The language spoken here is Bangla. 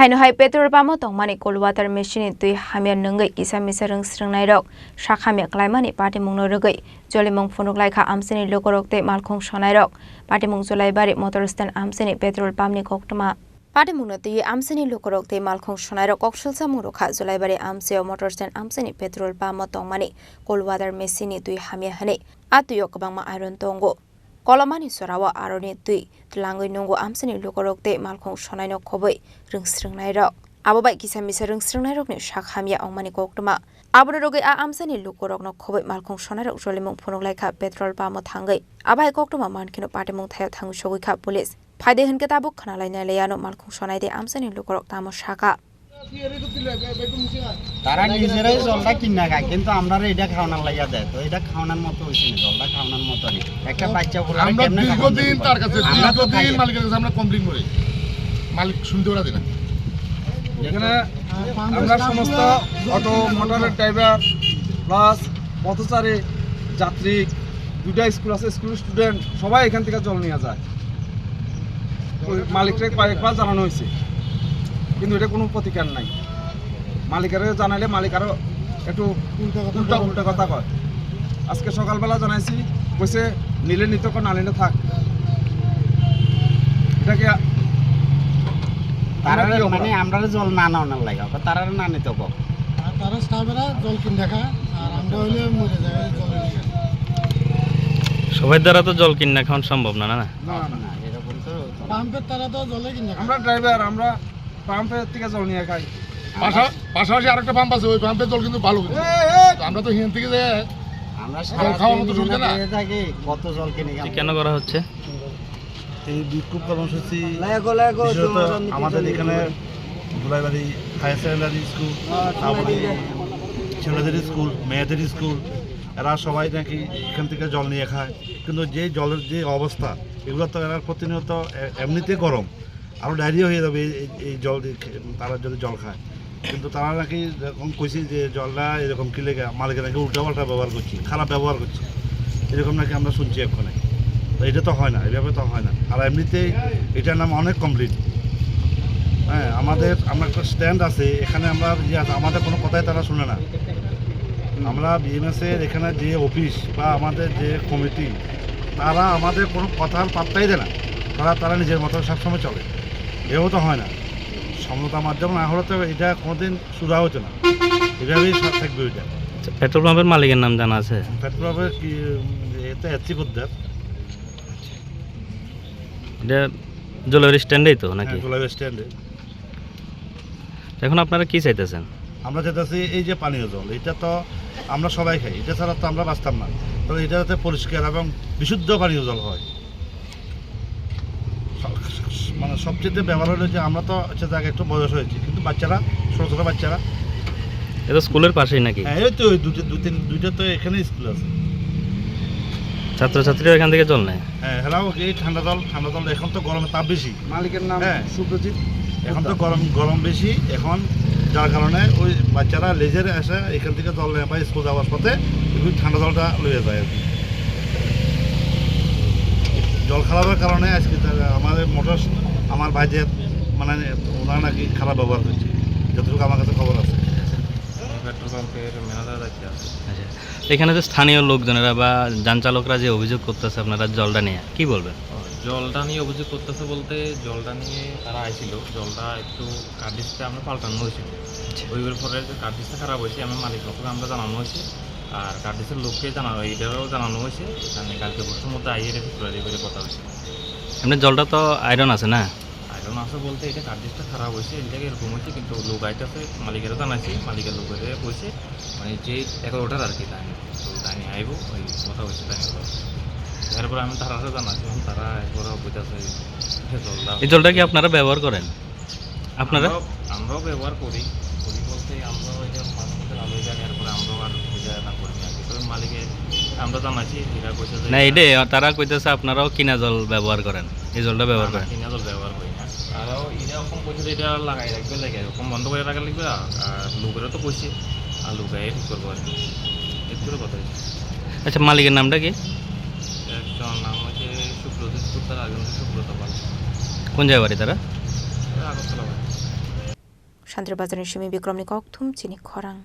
Haino petrol pamo tongmani cold water machine tui hamia nungai kisa misa rungsrungnai rok sakhamia klaimani party mungno rugai jolimung phunuk laika amsini lokorokte malkhung sonai rok party mung jolaibari motor stand amsini petrol pump ni koktoma party mungno tui amsini lokorokte malkhung sonai rok koksulsa murokha jolaibari amseo motor stand amsini petrol pump tongmani cold water machine tui hamia hane atuyok bangma iron tongo Kolomani sorawa aroni tui tlangoi nungo amsini lokorokte malkhong sonai no khoboi rungsrungnai rok abobai kisa misa rungsrungnai rok ni sakhamia ongmani koktoma abro rogai a amsini lokorok no khoboi malkhong sonai rok jolimung phunuk petrol pump thangai abai koktoma mankino patimung thayo thangu sogoi kha police phaide hunke tabuk khana laina leyano malkhong sonai de amsini lokorok tamo saka তারা নিজেরাই জলটা কিনা খায় কিন্তু আমরা এটা খাওয়ানোর লাগিয়া দেয় তো এটা খাওয়ানোর মতো হইছে না জলটা খাওয়ানোর মতো নেই একটা বাচ্চা করে আমরা দীর্ঘদিন তার কাছে দীর্ঘদিন মালিকের কাছে আমরা কমপ্লেইন করি মালিক শুনতে ওরা দেনা এখানে আমরা সমস্ত অটো মোটরের ড্রাইভার প্লাস পথচারী যাত্রী দুটা স্কুল আছে স্কুল স্টুডেন্ট সবাই এখান থেকে জল নিয়ে যায় মালিককে কয়েকবার জানানো হয়েছে কিন্তু এটা কোনো প্রতিকার নাই মালিকের জানাইলে মালিক আরো একটু উল্টা কথা কয় আজকে সকালবেলা জানাইছি কইছে নিলে নিতে কো না নিলে থাক এটা কি তারা মানে আমরা জল না নাওনার লাগা তারা না নিতে কো তারা স্টাফেরা জল কিনে দেখা আর আমরা হইলে মরে যায় জল নিয়ে সবাই দ্বারা তো জল কিনা খাওয়া সম্ভব না না না না এরকম তো পাম্পের তারা তো জলে কিনে আমরা ড্রাইভার আমরা পাম্পের থেকে জল নিয়ে খাই পাশাপাশি আরেকটা পাম্প আছে ওই পাম্পের জল কিন্তু ভালো আমরা তো হিন থেকে যাই আমরা খাওয়ার মতো সুবিধা না থাকি কত জল কিনে কেন করা হচ্ছে এই বিক্ষোভ কর্মসূচি আমাদের এখানে ধুলাইবাড়ি হায়ার সেকেন্ডারি স্কুল তারপরে ছেলেদের স্কুল মেয়েদের স্কুল এরা সবাই নাকি এখান থেকে জল নিয়ে খায় কিন্তু যে জলের যে অবস্থা এগুলো তো এরা প্রতিনিয়ত এমনিতে গরম আরও ডায়রিয়া হয়ে যাবে এই জল তারা যদি জল খায় কিন্তু তারা নাকি এরকম কইছি যে জলটা এরকম কিলে মালিকের নাকি উল্টাপাল্টা ব্যবহার করছি খারাপ ব্যবহার করছে এরকম নাকি আমরা শুনছি এক্ষণে তো এটা তো হয় না এইভাবে তো হয় না আর এমনিতেই এটার নাম অনেক কমপ্লিট হ্যাঁ আমরা একটা স্ট্যান্ড আছে এখানে আমরা আমাদের কোনো কথাই তারা শুনে না আমরা বিএমএসের এখানে যে অফিস বা আমাদের যে কমিটি তারা আমাদের কোনো কথার পাত্তাই দেয় না তারা নিজের মতো সবসময় চলে এও তো হয় না সমতা মাধ্যম না হলে তো এটা কোনোদিন সুরা হতো না এভাবেই থাকবে ওইটা পেট্রোল পাম্পের মালিকের নাম জানা আছে পেট্রোল পাম্পের কি এটা এসি করতে এটা জলের স্ট্যান্ডেই তো নাকি জলের স্ট্যান্ডে এখন আপনারা কি চাইতেছেন আমরা চাইতেছি এই যে পানীয় জল এটা তো আমরা সবাই খাই এটা ছাড়া তো আমরা বাঁচতাম না তবে এটা যাতে পরিষ্কার এবং বিশুদ্ধ পানীয় জল হয় মানে সবচেয়ে ব্যবহার হলো যে আমরা তো হচ্ছে জায়গায় একটু বয়স হয়েছি কিন্তু বাচ্চারা ছোটো ছোটো বাচ্চারা এটা স্কুলের পাশেই নাকি হ্যাঁ এই তো দুইটা তো এখানে স্কুল আছে ছাত্রছাত্রীরা এখান থেকে জল নেয় হ্যাঁ হেলাও এই ঠান্ডা জল এখন তো গরমের তাপ বেশি মালিকের নাম হ্যাঁ। সুব্রজিৎ এখন তো গরম বেশি এখন যার কারণে ওই বাচ্চারা লেজারে এসে এখান থেকে জল নেয় বা স্কুল যাওয়ার পথে ওই ঠান্ডা জলটা লইয়া যায় আর কি জল খারাপের কারণে আজকে আমাদের আমার ভাইদের মানে ওনারা নাকি খারাপ ব্যবহার করছে যতটুকু আমার কাছে খবর আছে পেট্রোল পাম্পের ম্যানেজার আছে। আচ্ছা এখানে যে স্থানীয় লোকজনেরা বা যান চালকরা যে অভিযোগ করতেছে আপনারা জলটা নিয়ে কি বলবেন জলটা নিয়ে অভিযোগ করতেছে বলতে জলটা নিয়ে তারা আইছিল জলটা একটু কার্ডিসটা আমরা পাল্টানো হয়েছিল ওইগুলোর পরে কার্ডিসটা খারাপ হয়েছে আমি মালিক পক্ষকে আমরা জানানো হয়েছে আর কার্ডিসের লোককে এটাও জানানো হয়েছে এখানে কালকে বছর মধ্যে আইয়ে রেখে করে দিয়ে কথা হয়েছে এমনি জলটা তো আয়রন আছে না আয়রন আছে বলতে এটা কার্ডিসটা খারাপ হয়েছে এই জায়গায় এরকম হয়েছে কিন্তু লোক আইতেছে মালিকেরও জানাইছি মালিকের লোকের বলছে মানে যে 11টার আর কি তাই তো তাই আইব ওই কথা হয়েছে তাই এরপরে আমি তারা জানাচ্ছি তারা এরপরে বুঝতেছে জলটা এই জলটা কি আপনারা ব্যবহার করেন আপনারা আমরাও ব্যবহার করি বলতে আমরাও ওই যে মাঝে মধ্যে আলো জায়গায় এরপরে আমরাও আর ওই জায়গাটা করি না তবে মালিকে আমরা জানাচ্ছি এরা কইছে না এটাই তারা কইতেছে আপনারাও কিনা জল ব্যবহার করেন এই জলটা ব্যবহার করেন কিনা জল ব্যবহার করি না আরও এরকম কইছে এটা লাগাই রাখবে লাগে এরকম বন্ধ করে রাখা লাগবে আর লোকেরও তো কইছে আর লোকাই ঠিক করবো আর কি এর কথা হয়েছে আচ্ছা মালিকের নামটা কি একজন নাম হচ্ছে সুব্রত তার আগে সুব্রত পাল কোন জায়গায় বাড়ি তারা আগরতলা বাড়ি Santri Bazarनि Shimi Bikramni Kokthum Chini Khorang.